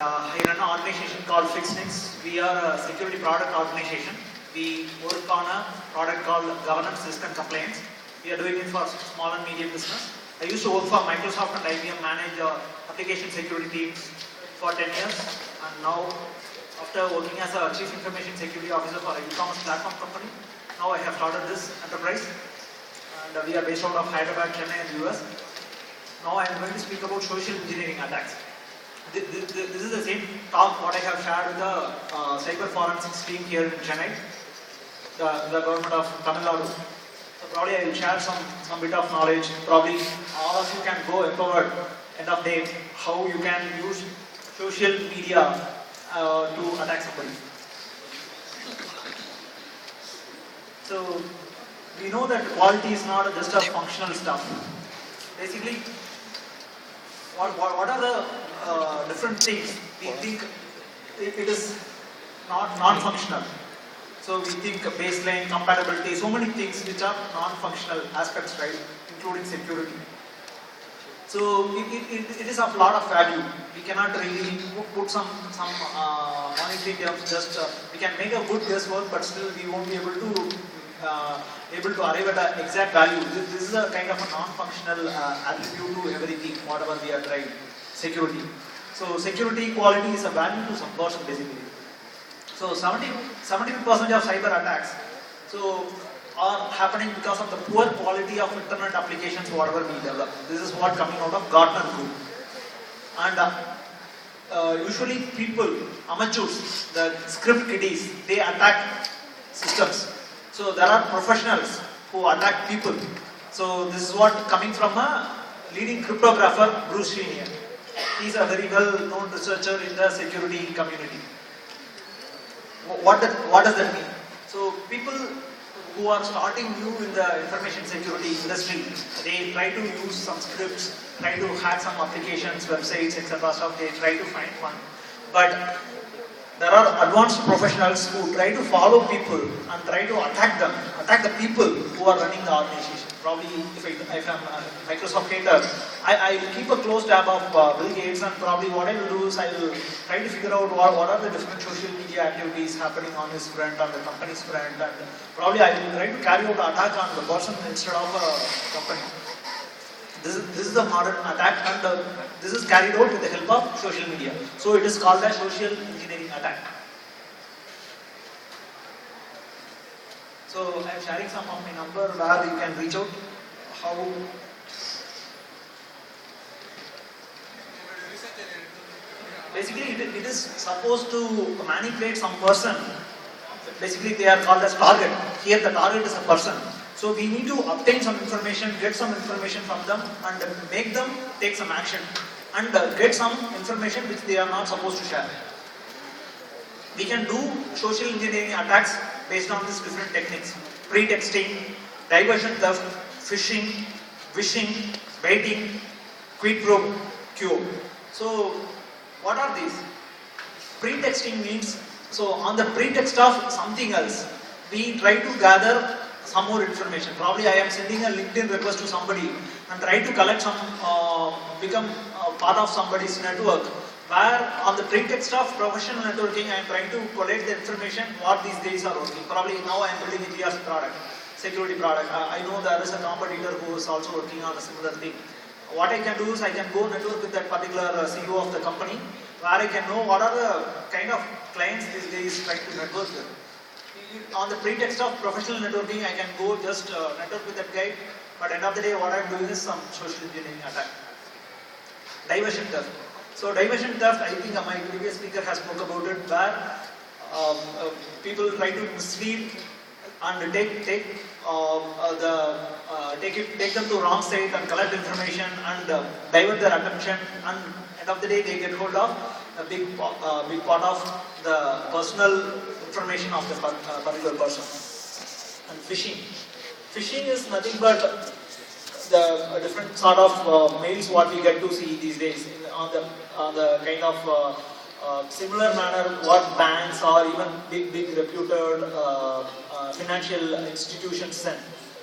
I run an organization called FixNix. We are a security product organization. We work on a product called governance, risk and compliance. We are doing it for small and medium business. I used to work for Microsoft and IBM, manage application security teams for 10 years. And now, after working as a Chief Information Security Officer for an e-commerce platform company, now I have started this enterprise. And we are based out of Hyderabad, Chennai and US. Now I am going to speak about social engineering attacks. This is the same talk what I have shared with the cyber forensics team here in Chennai, the government of Tamil Nadu. So probably I will share some bit of knowledge. Probably all of you can go empowered end of day how you can use social media to attack somebody. So we know that quality is not just a functional stuff. Basically, what are the different things we think it is not non-functional. So we think baseline, compatibility, so many things which are non-functional aspects, right, including security. So it is of lot of value. We cannot really put some monetary terms. Just we can make a good guesswork, but still we won't be able to arrive at an exact value. This is a kind of a non-functional attribute to everything, whatever we are trying. Security. So security quality is a value to some person basically. So 70% of cyber attacks are happening because of the poor quality of internet applications whatever we develop. This is what coming out of Gartner Group. And usually people, amateurs, the script kiddies, they attack systems. So there are professionals who attack people. So this is what coming from a leading cryptographer, Bruce Schneier. He is a very well-known researcher in the security community. What does that mean? So people who are starting new in the information security industry, they try to use some scripts, try to hack some applications, websites, etc. stuff. They try to find one. But there are advanced professionals who try to follow people and try to attack the people who are running the organization. Probably if I'm a Microsoft hater, I will keep a close tab of Bill Gates, and probably what I will do is I will try to figure out what are the different social media activities happening on his front, on the company's front, and probably I will try to carry out an attack on the person instead of a company. This is the modern attack, and this is carried out with the help of social media. So it is called a social engineering attack. So I am sharing some of my number where you can reach out. How? Basically, it is supposed to manipulate some person. Basically, they are called as target. Here, the target is a person. So we need to obtain some information, get some information from them, and make them take some action, and get some information which they are not supposed to share. We can do social engineering attacks based on these different techniques: pretexting, diversion theft, phishing, wishing, baiting, quid pro quo. So what are these? Pretexting means, so on the pretext of something else, we try to gather some more information. Probably I am sending a LinkedIn request to somebody and try to collect some, become part of somebody's network, where on the pretext of professional networking, I am trying to collect the information what these days are working. Probably now I am building a GRC product, security product. I know there is a competitor who is also working on a similar thing. What I can do is I can go network with that particular CEO of the company, where I can know what are the kind of clients these days trying to network with. On the pretext of professional networking, I can go just network with that guy, but end of the day what I am doing is some social engineering attack. Diversion theft. So diversion theft, I think my previous speaker has spoke about it, where people try to mislead and take them to wrong site and collect information and divert their attention, and end of the day they get hold of a big part of the personal information of the particular person. And phishing. Phishing is nothing but the different sort of mails what we get to see these days on the kind of similar manner what banks or even big reputed financial institutions send.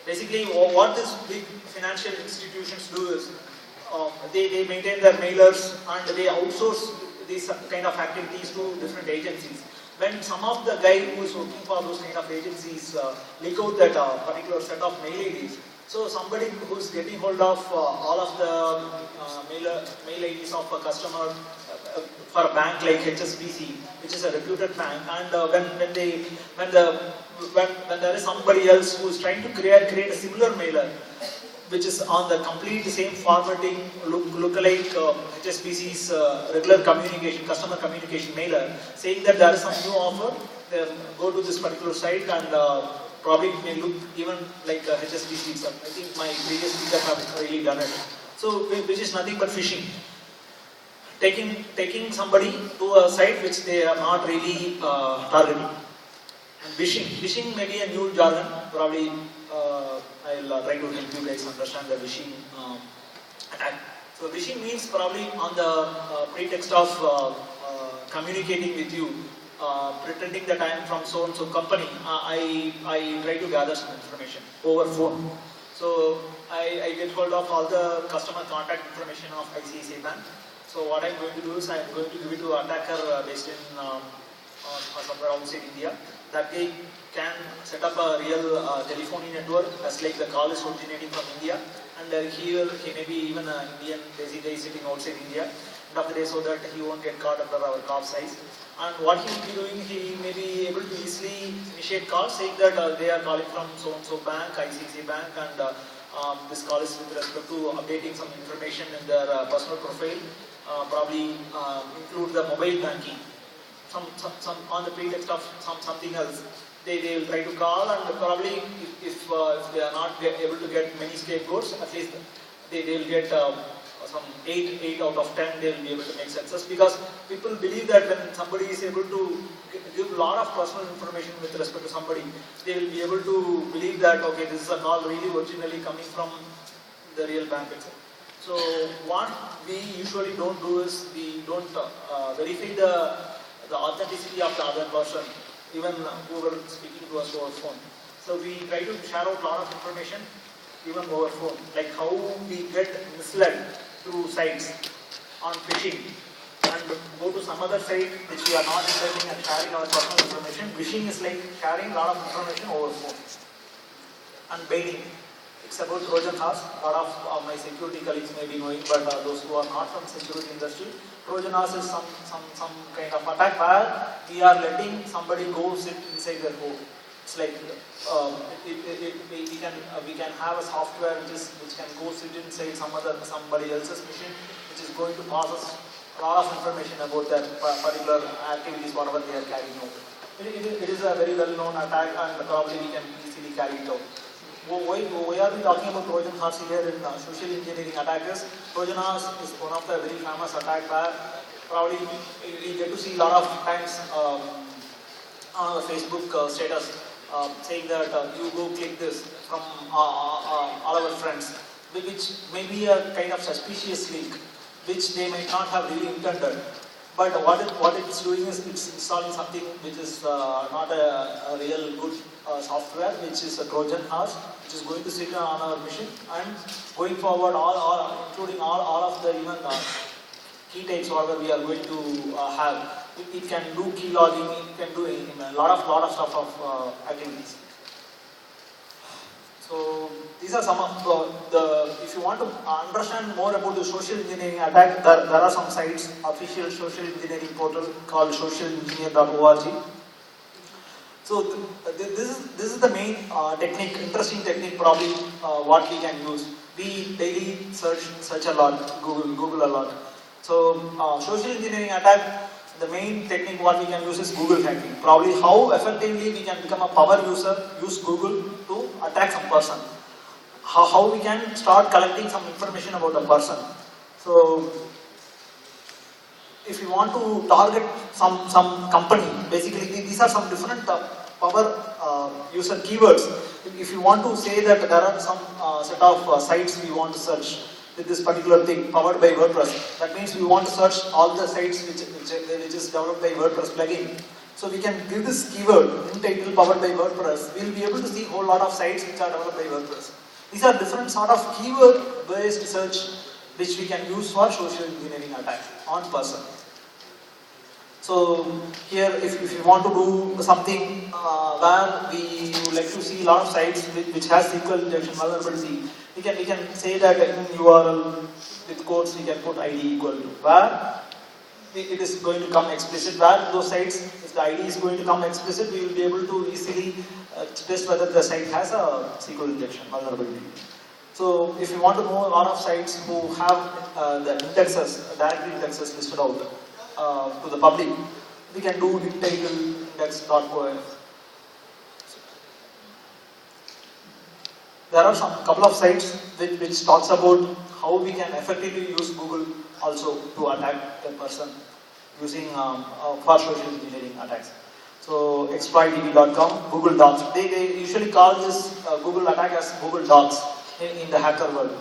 Basically, what these big financial institutions do is they maintain their mailers and they outsource these kind of activities to different agencies. When some of the guy who is working for those kind of agencies leak out that particular set of mail IDs, so somebody who is getting hold of all of the mail IDs of a customer for a bank like HSBC, which is a reputed bank, and when there is somebody else who is trying to create a similar mailer, which is on the complete same formatting, look-alike HSBC's regular communication, customer communication mailer, saying that there is some new offer, go to this particular site and probably it may look even like HSBC itself. I think my previous speakers have really done it. So, which is nothing but phishing. Taking somebody to a site which they are not really targeting. And phishing may be a new jargon, probably I'll try to help you guys understand the phishing attack. So phishing means probably on the pretext of communicating with you, pretending that I am from so and so company, I try to gather some information over phone. So I get hold of all the customer contact information of ICICI Bank. So what I'm going to do is I'm going to give it to an attacker based in somewhere outside India. That guy can set up a real telephony network as like the call is originating from India, and he may be even an Indian basically sitting outside India end of the day, so that he won't get caught under our COPS eyes. And what he will be doing, he may be able to easily initiate calls saying that they are calling from so and so bank, ICICI Bank, and this call is with respect to updating some information in their personal profile, probably include the mobile banking. Some on the pretext of something else, they will try to call, and probably if they are not able to get many scapegoats, at least they will get some 8 out of 10 they will be able to make success, because people believe that when somebody is able to give a lot of personal information with respect to somebody, they will be able to believe that okay, this is a call really originally coming from the real bank itself. So what we usually don't do is we don't verify the authenticity of the other person, even whoever is speaking to us over phone. So we try to share out a lot of information even over phone, like how we get misled through sites on phishing and go to some other site which we are not interested in sharing our personal information. Phishing is like sharing a lot of information over phone. And baiting. It's about Trojan horse. A lot of my security colleagues may be knowing, but those who are not from security industry, Trojan horse is some kind of attack where we are letting somebody go sit inside their code. It's like we can have a software which can go sit inside somebody else's machine, which is going to process a lot of information about their particular activities, whatever they are carrying out. It is a very well-known attack, and probably we can easily carry it out. Why are we talking about Trojan horse here in social engineering attackers? Trojan horse is one of the very famous attack where probably we get to see a lot of times on our Facebook status saying that you go click this from all our friends, which may be a kind of suspicious link, which they might not have really intended. But what it's doing is it's installing something which is not a real good software, which is a Trojan horse, which is going to sit on our machine, and going forward, including all of the even key types whatever we are going to have. It can do key logging, it can do a lot of stuff of activities. So these are some of the if you want to understand more about the social engineering attack, there are some sites, official social engineering portal called socialengineer.org. So this is the main technique, interesting technique probably what we can use. We daily search a lot, Google a lot. So social engineering attack, the main technique what we can use is Google hacking. Probably how effectively we can become a power user, use Google to attack some person. How we can start collecting some information about a person. So if you want to target some company, basically these are some different power user keywords. If you want to say that there are some set of sites we want to search with this particular thing powered by WordPress, that means we want to search all the sites which is developed by WordPress plugin. So we can give this keyword in title powered by WordPress. We will be able to see a whole lot of sites which are developed by WordPress. These are different sort of keyword based search which we can use for social engineering attack on person. So here, if you want to do something where we would like to see a lot of sites which has SQL injection vulnerability, we can say that in URL with quotes we can put ID equal to, where it is going to come explicit, where those sites, if the ID is going to come explicit, we will be able to easily test whether the site has a SQL injection vulnerability. So if you want to know a lot of sites who have the indexes, directory indexes listed out to the public, we can do title index.org. There are some couple of sites which talks about how we can effectively use Google also to attack a person using for social engineering attacks. So exploitdb.com, Google Docs. They usually call this Google attack as Google Docs in the hacker world.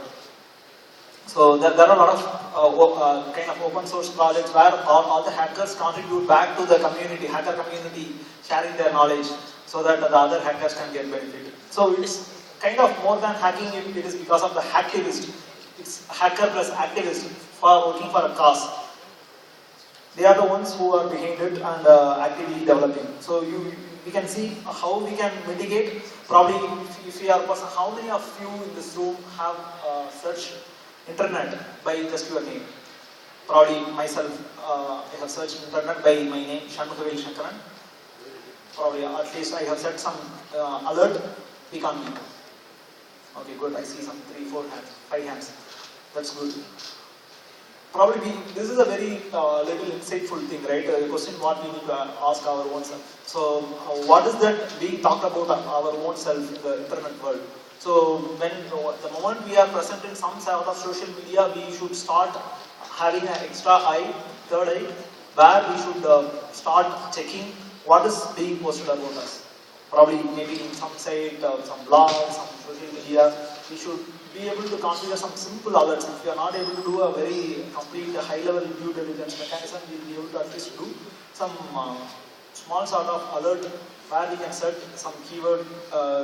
So there are a lot of kind of open source projects where all the hackers contribute back to the community, hacker community, sharing their knowledge so that the other hackers can get benefit. So it's kind of more than hacking, it is because of the hacktivist. It's hacker plus activist for working for a cause. They are the ones who are behind it and actively developing. So we can see how we can mitigate. Probably if we are a person, how many of you in this room have searched internet by just your name? Probably myself, I have searched internet by my name, Shanmughaveli Shankaran. Probably at least I have set some alert, we can't be. Okay, good. I see some 3, 4 hands, 5 hands. That's good. Probably this is a very little insightful thing, right? The question what we need to ask our own self. So what is that being talked about our own self in the internet world? So when the moment we are present in some sort of social media, we should start having an extra eye, third eye, where we should start checking what is being posted about us. Probably maybe in some site, some blog, some social media, we should be able to configure some simple alerts. If we are not able to do a very complete high-level due diligence mechanism, we will be able to at least do some small sort of alert where we can set some keyword,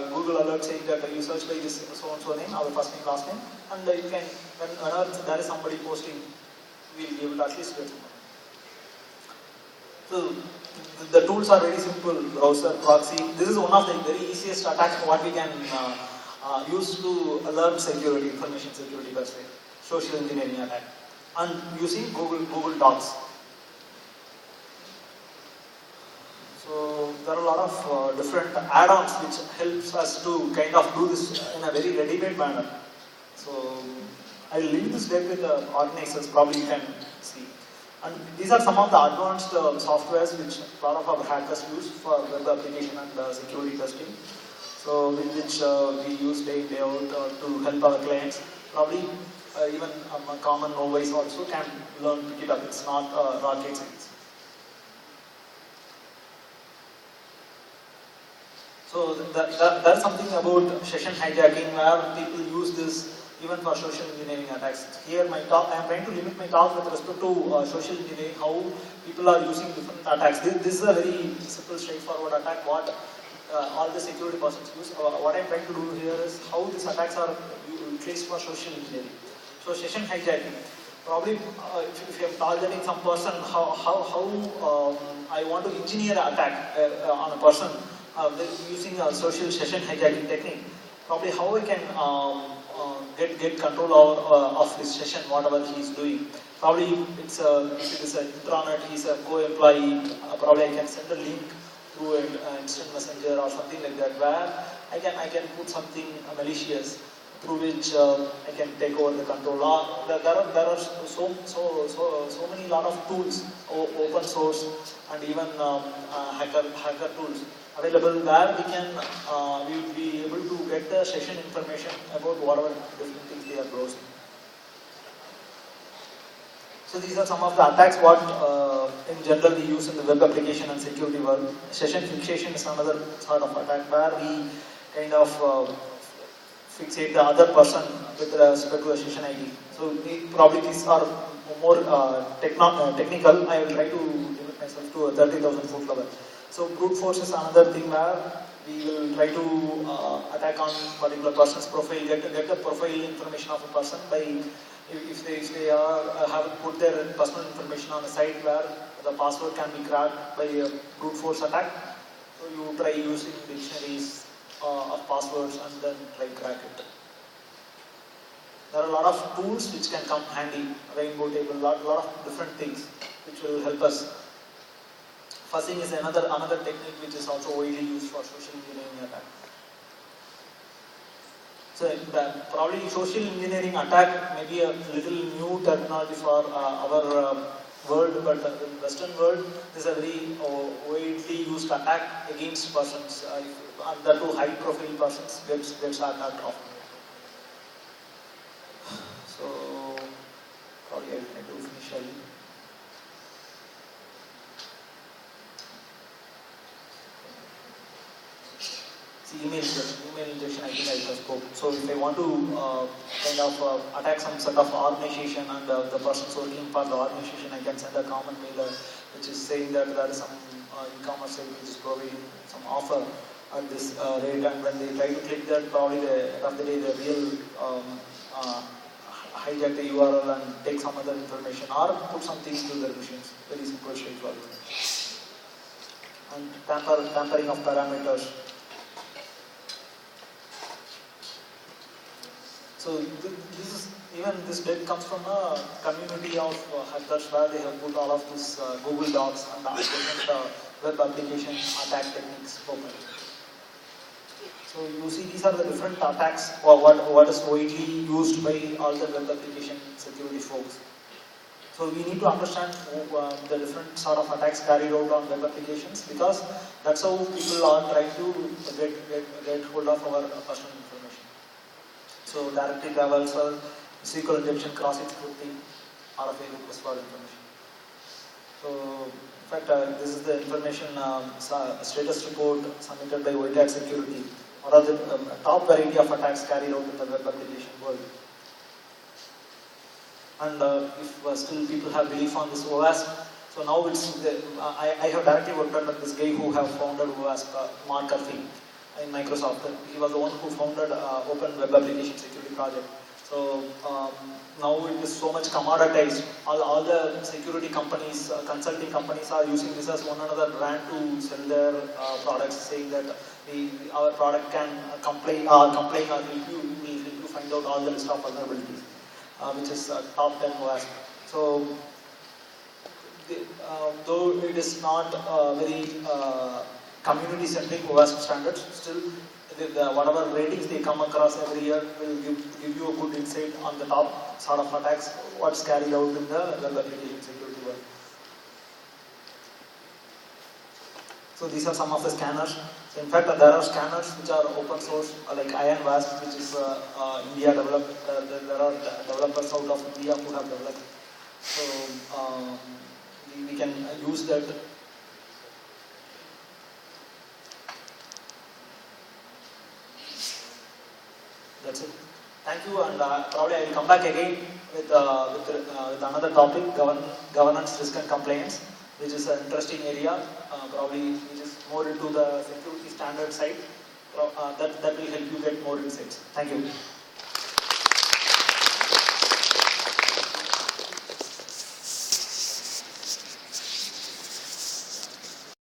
Google alert saying that you search by this so-and-so name, our first name, last name, and you can, whenever there is somebody posting, we will be able to at least get somebody. So the tools are very simple, browser, proxy. This is one of the very easiest attacks what we can use to alert security, information security per se, social engineering attack, and using Google Docs. So there are a lot of different add-ons which helps us to kind of do this in a very ready-made manner. So I will leave this deck with the organizers, probably you can see. And these are some of the advanced softwares which a lot of our hackers use for web application and security testing. So which we use day in day out to help our clients. Probably even a common novice also can learn to pick it up. It's not rocket science. So that's something about session hijacking where people use this even for social engineering attacks. Here my talk, I am trying to limit my talk with respect to social engineering, how people are using different attacks. This is a very simple, straightforward attack, what all the security persons use. What I am trying to do here is how these attacks are utilized for social engineering. So session hijacking. Probably if I am targeting some person, how I want to engineer an attack on a person using a social session hijacking technique. Probably how I can get control of his session, whatever he is doing. Probably if it is an intranet, he is a co-employee, probably I can send a link through an instant messenger or something like that, where I can put something malicious through which I can take over the control. There are so many lot of tools, open source and even hacker tools available where we will be able to get the session information about whatever different things they are browsing. So these are some of the attacks what in general we use in the web application and security world. Session fixation is another sort of attack where we kind of fixate the other person with respect to a session ID. So probably these are more technical. I will try to limit myself to a 30,000 foot level. So brute force is another thing where we will try to attack on particular person's profile, get the profile information of a person by if they haven't put their personal information on a site where the password can be cracked by a brute force attack. So you try using dictionaries of passwords and then try crack it. There are a lot of tools which can come handy, rainbow table, lot of different things which will help us. Fuzzing is another technique which is also widely used for social engineering attack. So probably social engineering attack may be a little new terminology for our world, but in Western world, this is a very widely used attack against persons, and the two high-profile persons gets attacked often. So probably I do finish early. Email injection, I think I just spoke. So if I want to kind of attack some sort of organization and the person's working for the organization, I can send a common mail which is saying that there is some e-commerce site which is providing some offer at this rate, and when they try to click that, probably end of the day the real hijack the URL and take some other information or put some things to their machines. Very simple, straightforward. And tampering of parameters. So this data comes from a community of hackers where they have put all of this Google Docs and different web application attack techniques open. So you see these are the different attacks or what is widely used by all the web application security folks. So we need to understand the different sort of attacks carried out on web applications, because that's how people are trying to get hold of our personal information. So directory traversal, SQL injection, cross-scripting, RFA request for information. So in fact, this is the information status report submitted by White Hat Security. What are the top variety of attacks carried out in the web application world? And if still people have belief on this OWASP, so now it's I have directly worked under this guy who have founded OWASP, Mark Murphy, in Microsoft. He was the one who founded Open Web Application Security Project. So now it is so much commoditized. All the security companies, consulting companies are using this as one another brand to sell their products, saying that our product can complain or help you find out all the list of vulnerabilities, which is top 10 OWASP. So though it is not very community-centric OWASP standards, still whatever ratings they come across every year will give you a good insight on the top sort of attacks, what's carried out in the web application security world. So these are some of the scanners. So in fact, there are scanners which are open source, like IronWasp, which is India developed. There are developers out of India who have developed. So we can use that. That's it. Thank you, and probably I will come back again with another topic, governance, risk and compliance, which is an interesting area, probably which is more into the security standard side. That will help you get more insights. Thank you.